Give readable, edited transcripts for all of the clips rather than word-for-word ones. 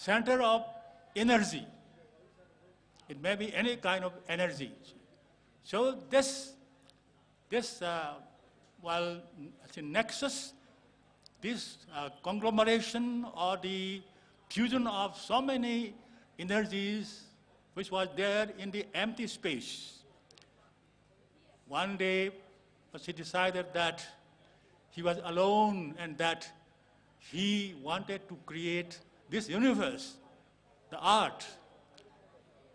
center of energy. It may be any kind of energy. So this nexus, this conglomeration or the fusion of so many energies which was there in the empty space. One day, he decided that he was alone and that he wanted to create this universe, the art,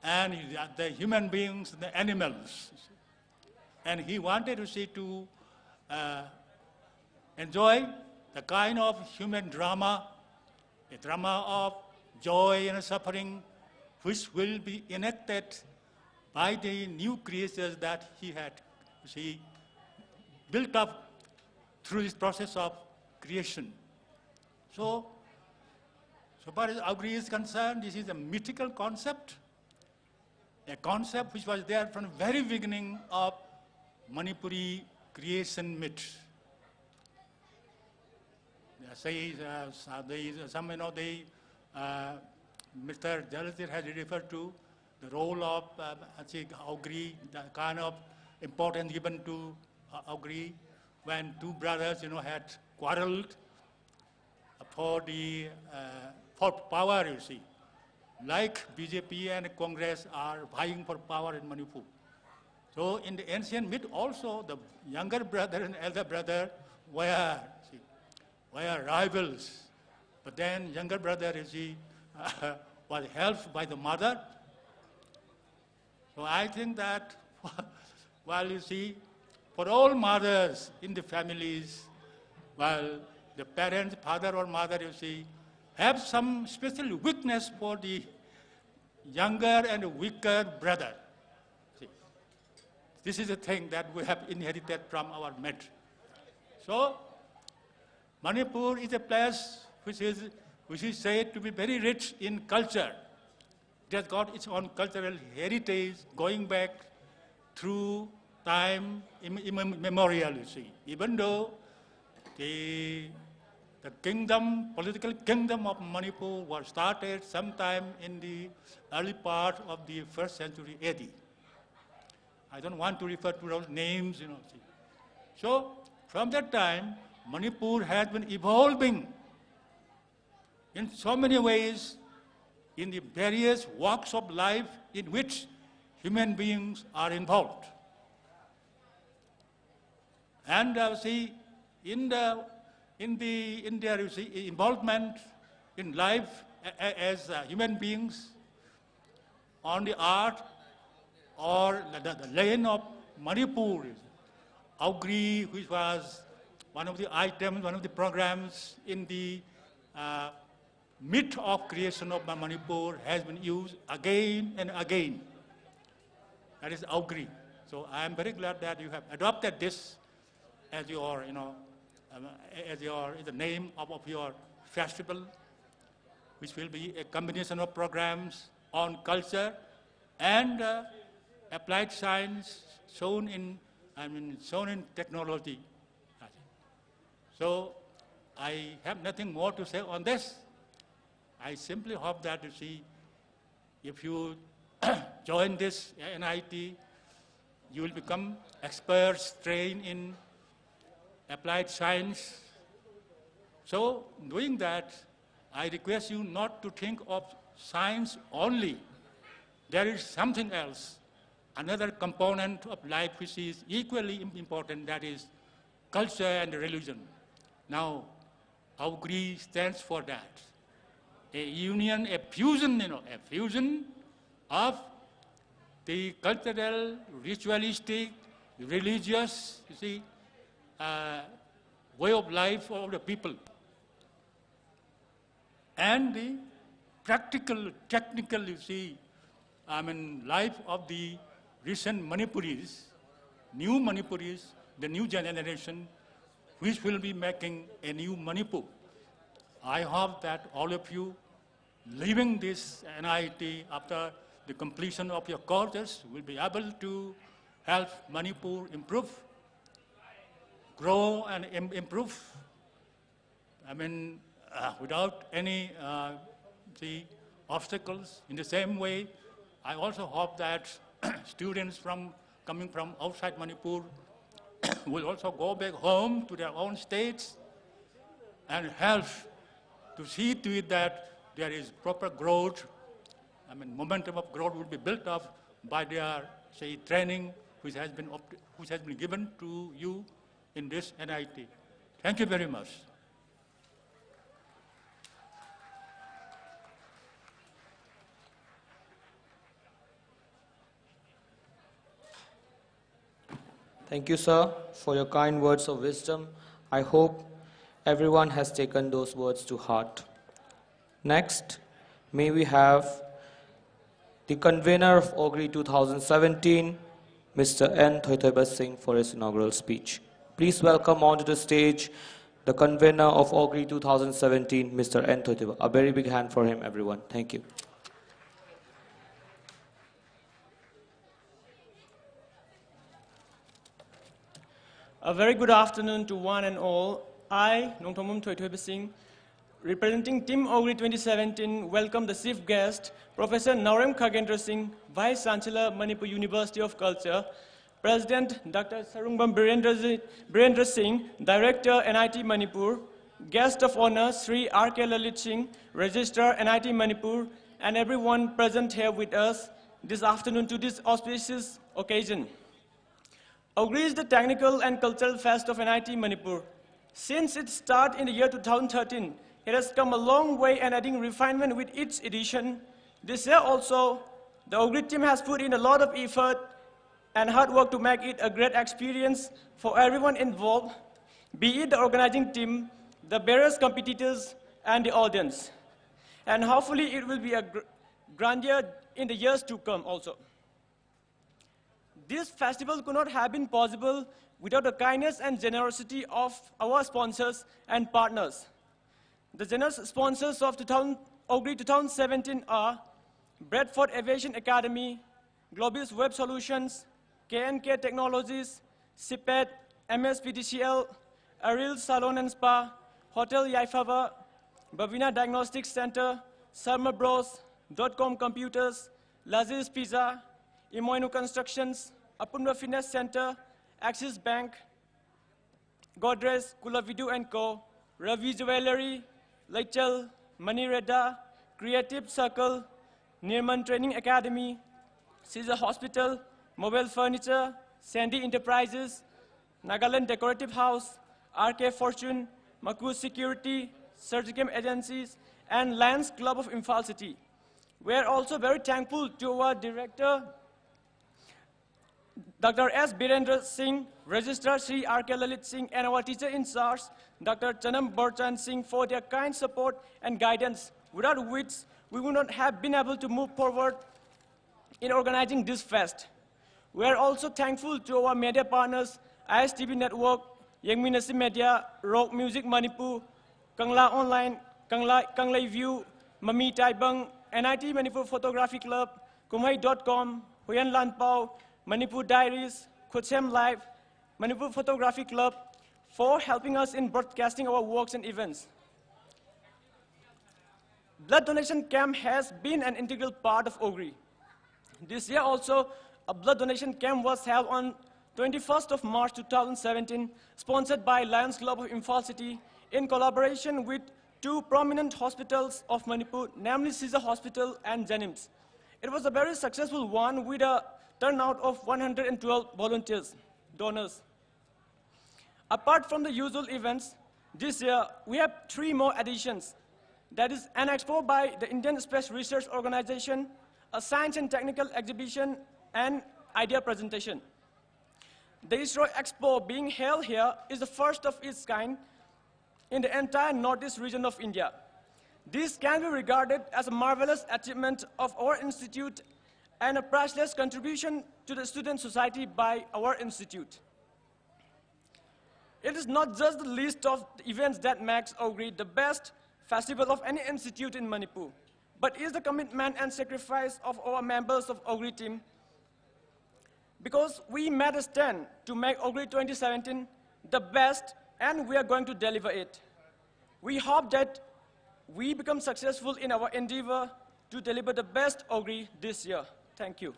and the human beings, the animals. And he wanted to enjoy the kind of human drama, a drama of joy and suffering, which will be enacted by the new creatures that he had built up through this process of creation. So far as OUGRI is concerned, this is a mythical concept, a concept which was there from the very beginning of Manipuri creation myth. Mr. Jalatir has referred to the role of OUGRI, the kind of importance given to OUGRI when two brothers, had quarreled for power, like BJP and Congress are vying for power in Manipur. So in the ancient myth also, the younger brother and elder brother were rivals. But then younger brother, was helped by the mother. So I think that, for all mothers in the families, the parents, father or mother, have some special weakness for the younger and weaker brother. This is a thing that we have inherited from our myth. So Manipur is a place which is said to be very rich in culture. It has got its own cultural heritage going back through time immemorial, Even though the political kingdom of Manipur was started sometime in the early part of the 1st century AD. I don't want to refer to those names, So from that time, Manipur has been evolving in so many ways in the various walks of life in which human beings are involved. And in their involvement in life as human beings on the art or the lane of Manipur, OUGRI, which was one of the items, one of the programs in the myth of creation of Manipur, has been used again and again. That is OUGRI. So I am very glad that you have adopted this as your, the name of your festival, which will be a combination of programs on culture and applied science shown in technology. So I have nothing more to say on this. I simply hope that if you join this NIT, you will become experts trained in applied science. So doing that, I request you not to think of science only. There is something else, another component of life which is equally important, that is culture and religion. Now, OUGRI stands for that. A union, a fusion of the cultural, ritualistic, religious, way of life of the people, and the practical, technical, life of the recent Manipuris, new Manipuris, the new generation, which will be making a new Manipur. I hope that all of you leaving this NIT after the completion of your courses will be able to help Manipur improve, grow and improve, without any the obstacles. In the same way, I also hope that students coming from outside Manipur will also go back home to their own states and help to see to it that there is proper growth. I mean, momentum of growth will be built up by their, say, training which has been given to you in this NIT. Thank you very much. Thank you, sir, for your kind words of wisdom. I hope everyone has taken those words to heart. Next, may we have the convener of OUGRI 2017, Mr. N. Thoithoiba Singh, for his inaugural speech. Please welcome onto the stage the convener of OUGRI 2017, Mr. N. Thoithoiba. A very big hand for him, everyone. Thank you. A very good afternoon to one and all. I, Nongthomum Thoithoiba Singh, representing Team OUGRI 2017, welcome the chief guest, Professor Naurem Khagendra Singh, Vice Chancellor, Manipur University of Culture, President Dr. Sarungbam Birendra Singh, Director, NIT Manipur, Guest of Honor, Sri R.K. Lalit Singh, Registrar, NIT Manipur, and everyone present here with us this afternoon to this auspicious occasion. OUGRI is the technical and cultural fest of NIT Manipur. Since its start in the year 2013, it has come a long way and adding refinement with each edition. This year also, the OUGRI team has put in a lot of effort and hard work to make it a great experience for everyone involved, be it the organizing team, the various competitors, and the audience. And hopefully it will be a grandeur in the years to come also. This festival could not have been possible without the kindness and generosity of our sponsors and partners. The generous sponsors of OUGRI 2017 are Bradford Aviation Academy, Globis Web Solutions, KNK Technologies, CPET, MSPTCL, Aril Salon and Spa, Hotel Yaifava, Bavina Diagnostics Center, Sarma Bros, .com Computers, Lazis Pizza, Imoinu Constructions, Apunwa Fitness Center, Axis Bank, Godrej, Kulavidu & Co., Ravi Jewelry, Leichel, Mani Redda, Creative Circle, Nirman Training Academy, Caesar Hospital, Mobile Furniture, Sandy Enterprises, Nagaland Decorative House, RK Fortune, Maku Security, Surgicam Agencies, and Lions Club of Imphal City. We are also very thankful to our director, Dr. S. Birendra Singh, Registrar Sri R.K. Lalit Singh, and our teacher in charge, Dr. Chanam Borchan Singh, for their kind support and guidance, without which we would not have been able to move forward in organizing this fest. We are also thankful to our media partners, ISTV Network, Yangmi Nasim Media, Rock Music Manipur, Kangla Online, Kanglai View, Mami Taibang, NIT Manipur Photography Club, Kumhai.com, Huyan Lanpao, Manipur Diaries, Khochem Live, Manipur Photography Club, for helping us in broadcasting our works and events. Blood donation camp has been an integral part of OUGRI. This year also, a blood donation camp was held on 21st of March 2017, sponsored by Lions Club of Imphal City, in collaboration with two prominent hospitals of Manipur, namely Caesar Hospital and Jennings. It was a very successful one with a turnout of 112 volunteers, donors. Apart from the usual events, this year we have 3 more additions. That is an expo by the Indian Space Research Organization, a science and technical exhibition, and idea presentation. The ISRO Expo being held here is the first of its kind in the entire northeast region of India. This can be regarded as a marvelous achievement of our institute and a priceless contribution to the student society by our institute. It is not just the list of events that makes OUGRI the best festival of any institute in Manipur, but is the commitment and sacrifice of our members of OUGRI team, because we made a stand to make OUGRI 2017 the best, and we are going to deliver it. We hope that we become successful in our endeavor to deliver the best OUGRI this year. Thank you.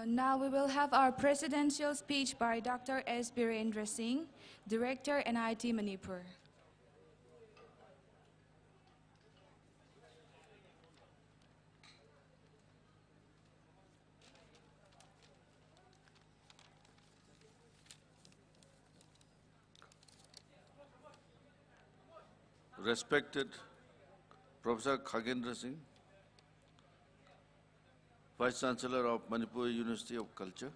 Now we will have our presidential speech by Dr. S. Birendra Singh, Director, NIT Manipur. Respected Professor Khagendra Singh, Vice Chancellor of Manipur University of Culture,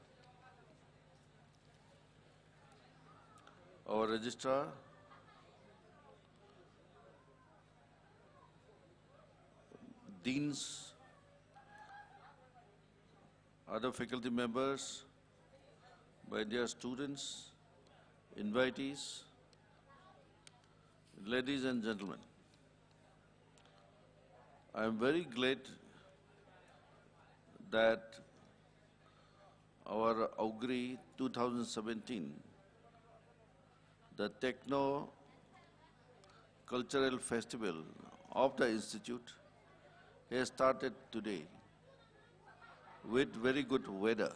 our Registrar, Deans, other faculty members, my dear students, invitees, ladies and gentlemen, I am very glad that our OUGRI 2017, the Techno-Cultural Festival of the Institute, has started today with very good weather.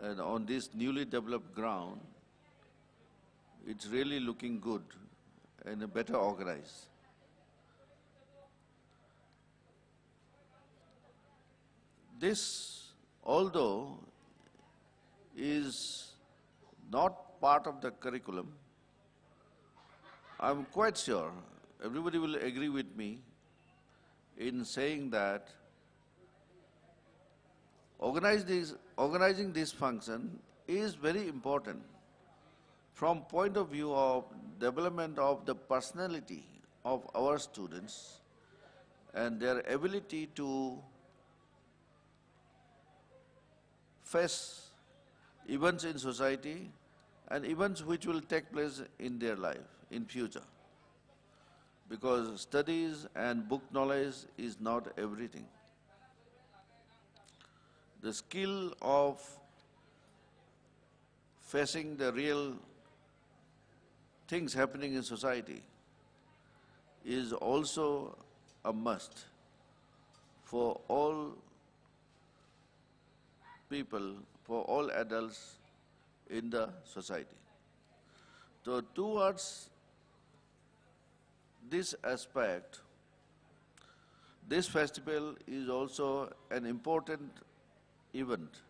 And on this newly developed ground, it's really looking good and better organized. This, although is not part of the curriculum, I'm quite sure everybody will agree with me in saying that organizing this function is very important from point of view of development of the personality of our students and their ability to face events in society and events which will take place in their life in future. Because studies and book knowledge is not everything. The skill of facing the real things happening in society is also a must for all people, for all adults in the society. So towards this aspect, this festival is also an important event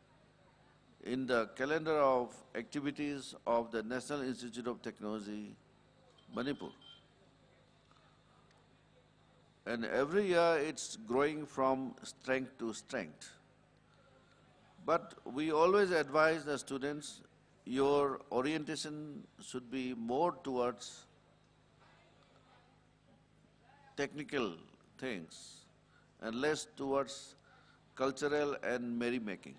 in the calendar of activities of the National Institute of Technology, Manipur. And every year it's growing from strength to strength. But we always advise the students, your orientation should be more towards technical things and less towards cultural and merrymaking.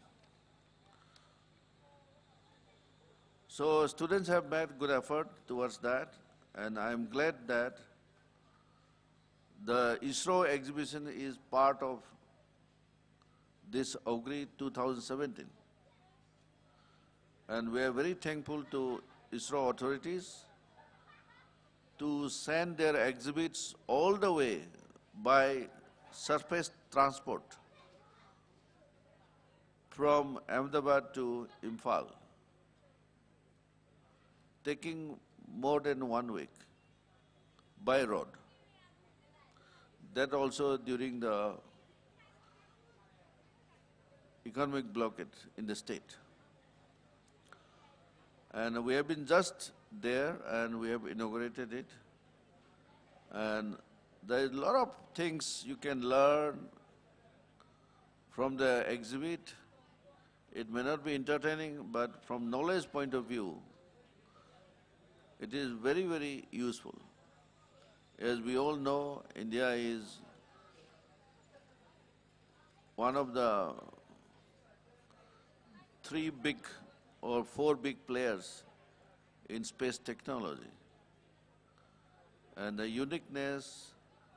So students have made good effort towards that, and I am glad that the ISRO exhibition is part of this OUGRI 2017. And we are very thankful to ISRO authorities to send their exhibits all the way by surface transport from Ahmedabad to Imphal, taking more than 1 week by road. That also during the economic blockade in the state. And we have been just there and we have inaugurated it. And there is a lot of things you can learn from the exhibit. It may not be entertaining, but from knowledge point of view, it is very, very useful. As we all know, India is one of the 3 big or 4 big players in space technology. and the uniqueness,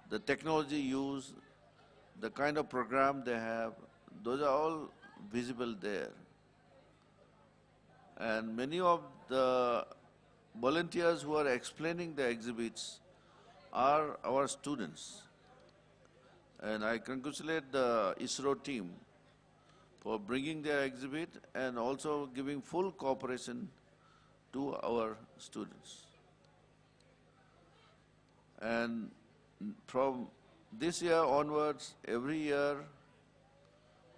the technology used, the kind of program they have, those are all visible there. And many of the volunteers who are explaining the exhibits are our students. And I congratulate the ISRO team for bringing their exhibit and also giving full cooperation to our students. And from this year onwards, every year,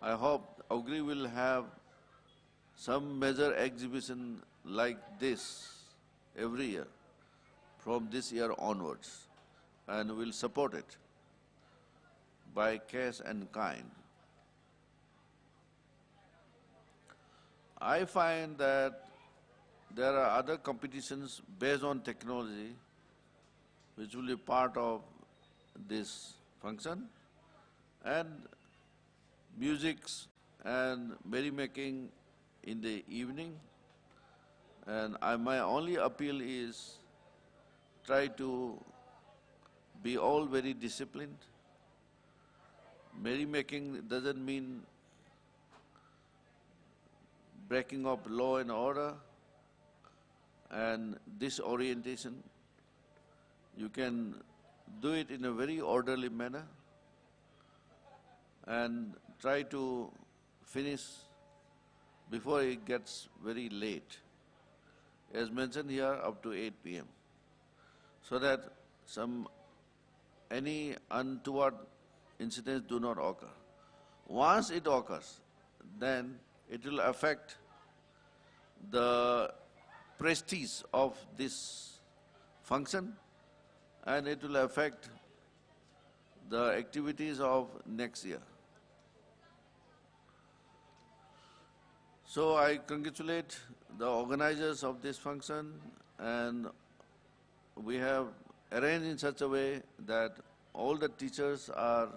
I hope OUGRI will have some major exhibition like this every year from this year onwards, and we'll support it by cash and kind. I find that there are other competitions based on technology which will be part of this function, and musics and merrymaking in the evening. And my only appeal is try to be all very disciplined. Merrymaking doesn't mean breaking up law and order and disorientation. You can do it in a very orderly manner and try to finish before it gets very late, as mentioned here, up to 8 p.m., so that any untoward incidents do not occur. Once it occurs, then it will affect the prestige of this function, and it will affect the activities of next year. So I congratulate the organizers of this function, and we have arranged in such a way that all the teachers are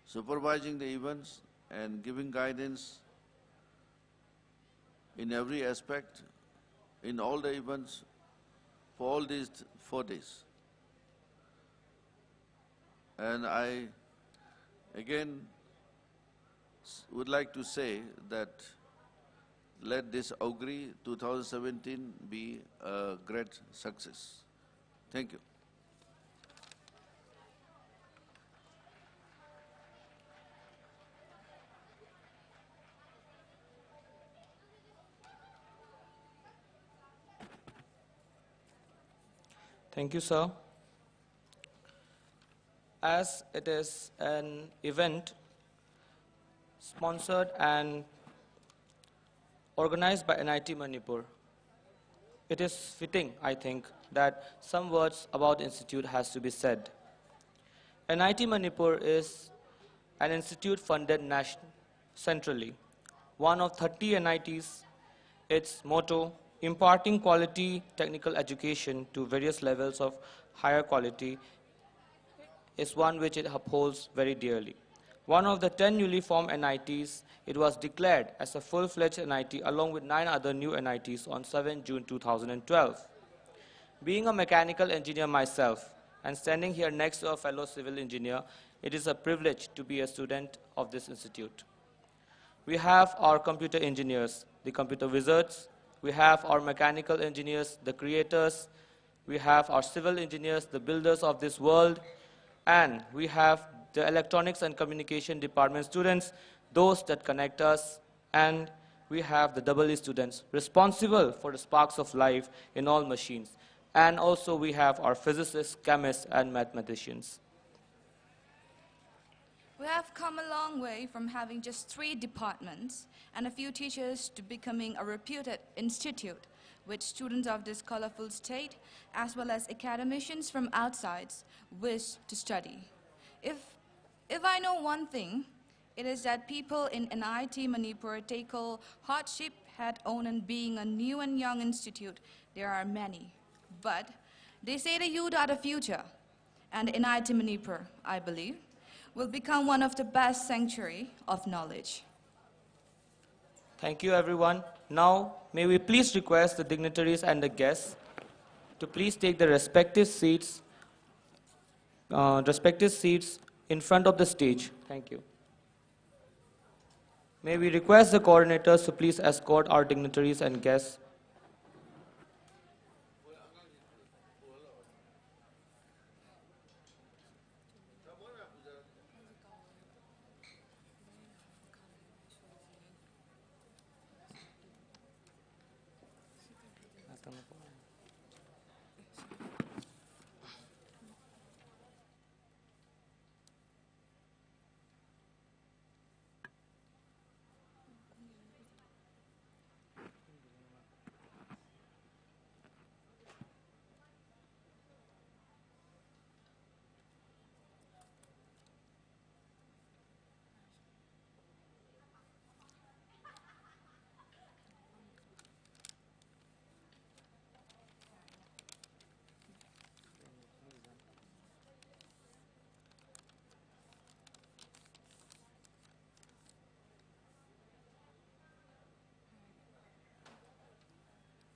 supervising the events and giving guidance in every aspect in all the events for all these 4 days. And I again would like to say that let this OUGRI 2017 be a great success. Thank you. Thank you, sir. As it is an event sponsored and organized by NIT Manipur, it is fitting, I think, that some words about the institute has to be said. NIT Manipur is an institute funded centrally, one of 30 NITs. Its motto, imparting quality technical education to various levels of higher quality, is one which it upholds very dearly. One of the 10 newly formed NITs, it was declared as a full-fledged NIT along with 9 other new NITs on 7 June 2012. Being a mechanical engineer myself and standing here next to a fellow civil engineer, it is a privilege to be a student of this institute. We have our computer engineers, the computer wizards. We have our mechanical engineers, the creators. We have our civil engineers, the builders of this world. And we have the electronics and communication department students, those that connect us. And we have the EE students responsible for the sparks of life in all machines. And also we have our physicists, chemists, and mathematicians. We have come a long way from having just 3 departments and a few teachers to becoming a reputed institute, which students of this colorful state, as well as academicians from outside, wish to study. If I know one thing, it is that people in NIT Manipur tackle hardship head-on, and being a new and young institute, there are many. But they say the youth are the future, and NIT Manipur, I believe, will become one of the best sanctuary of knowledge. Thank you, everyone. Now, may we please request the dignitaries and the guests to please take their respective seats respective seats in front of the stage. Thank you. May we request the coordinators to please escort our dignitaries and guests.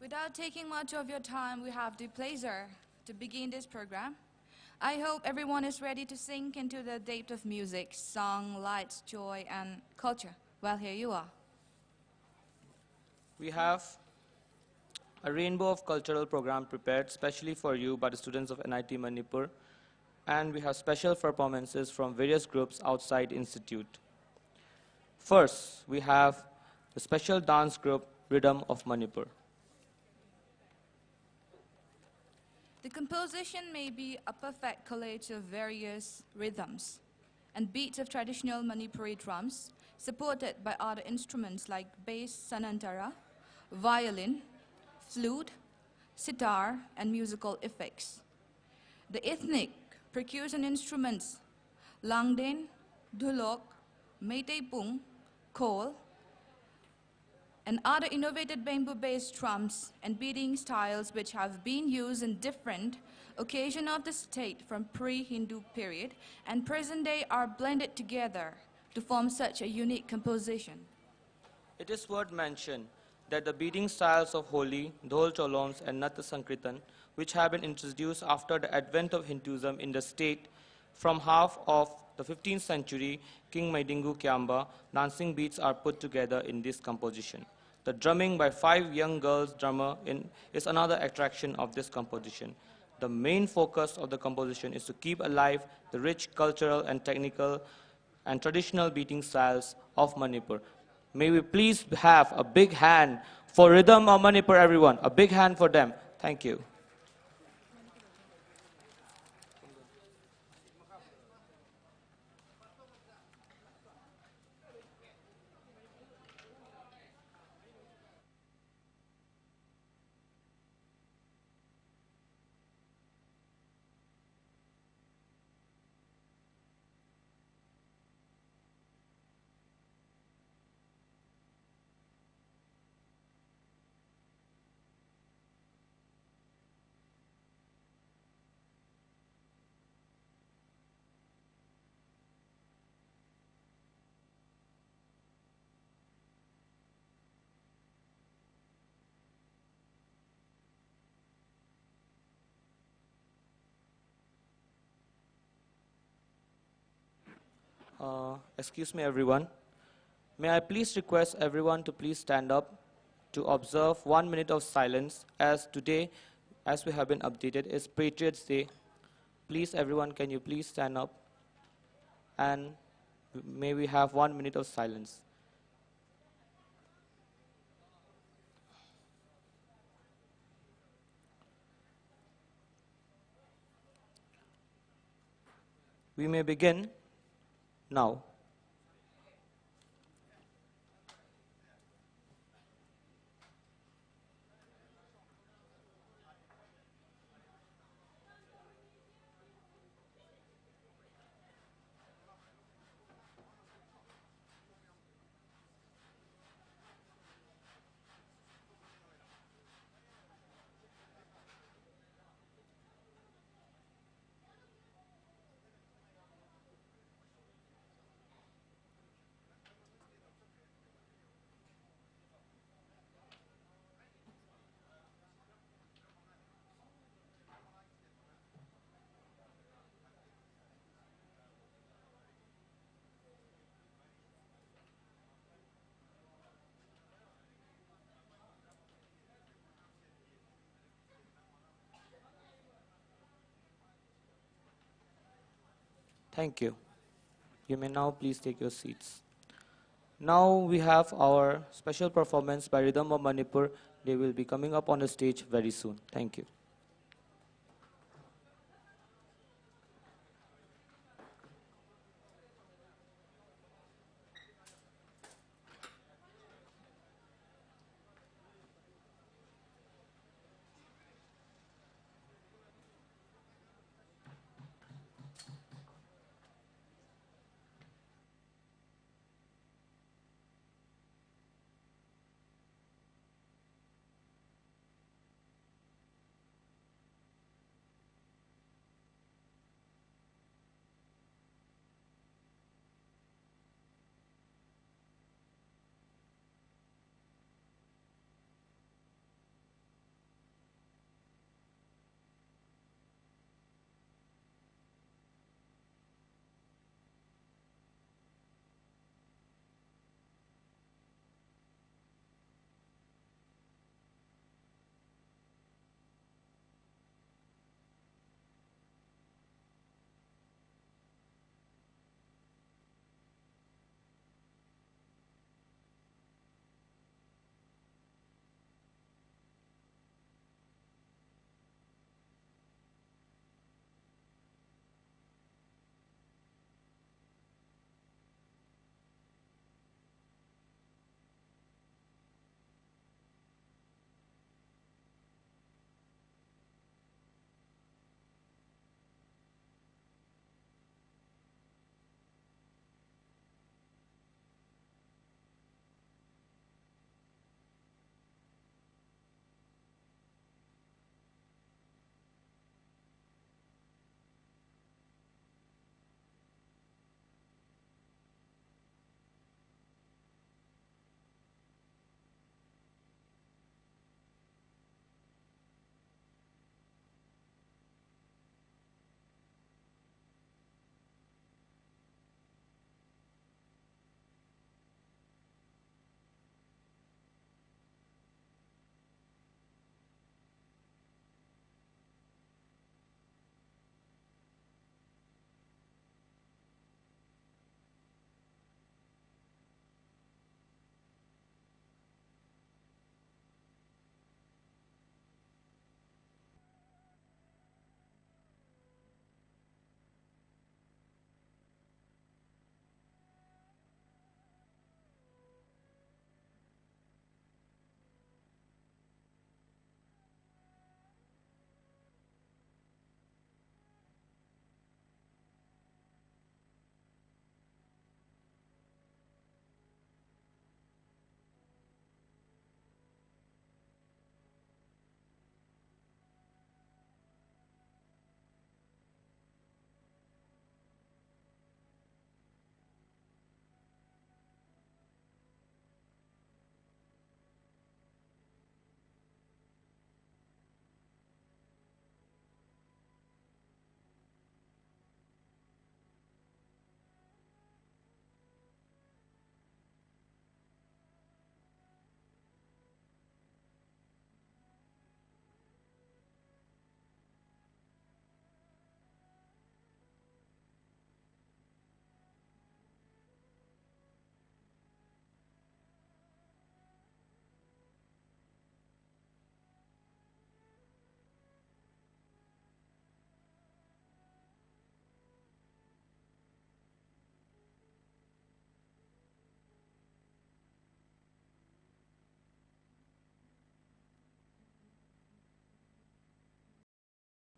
Without taking much of your time, we have the pleasure to begin this program. I hope everyone is ready to sink into the depth of music, song, lights, joy, and culture. Well, here you are. We have a rainbow of cultural program prepared specially for you by the students of NIT Manipur, and we have special performances from various groups outside Institute. First, we have the special dance group Rhythm of Manipur. The composition may be a perfect collage of various rhythms and beats of traditional Manipuri drums, supported by other instruments like bass sanantara, violin, flute, sitar, and musical effects. The ethnic percussion instruments, langden, dhulok, meitei-pung, khol, and other innovative bamboo-based drums and beating styles which have been used in different occasions of the state from pre-Hindu period and present day are blended together to form such a unique composition. It is worth mention that the beating styles of Holi, Dhol Choloms, and Nat Sankirtan, which have been introduced after the advent of Hinduism in the state from half of the 15th century, King Maidingu Kyamba, dancing beats are put together in this composition. The drumming by 5 young girls drummer is another attraction of this composition. The main focus of the composition is to keep alive the rich cultural and technical and traditional beating styles of Manipur. May we please have a big hand for Rhythm of Manipur, everyone. A big hand for them. Thank you. Excuse me, everyone. May I please request everyone to please stand up to observe 1 minute of silence as today, as we have been updated, is Patriots Day. Please, everyone, can you please stand up and may we have 1 minute of silence. We may begin now. Thank you. You may now please take your seats. Now we have our special performance by Rhythm of Manipur. They will be coming up on the stage very soon. Thank you.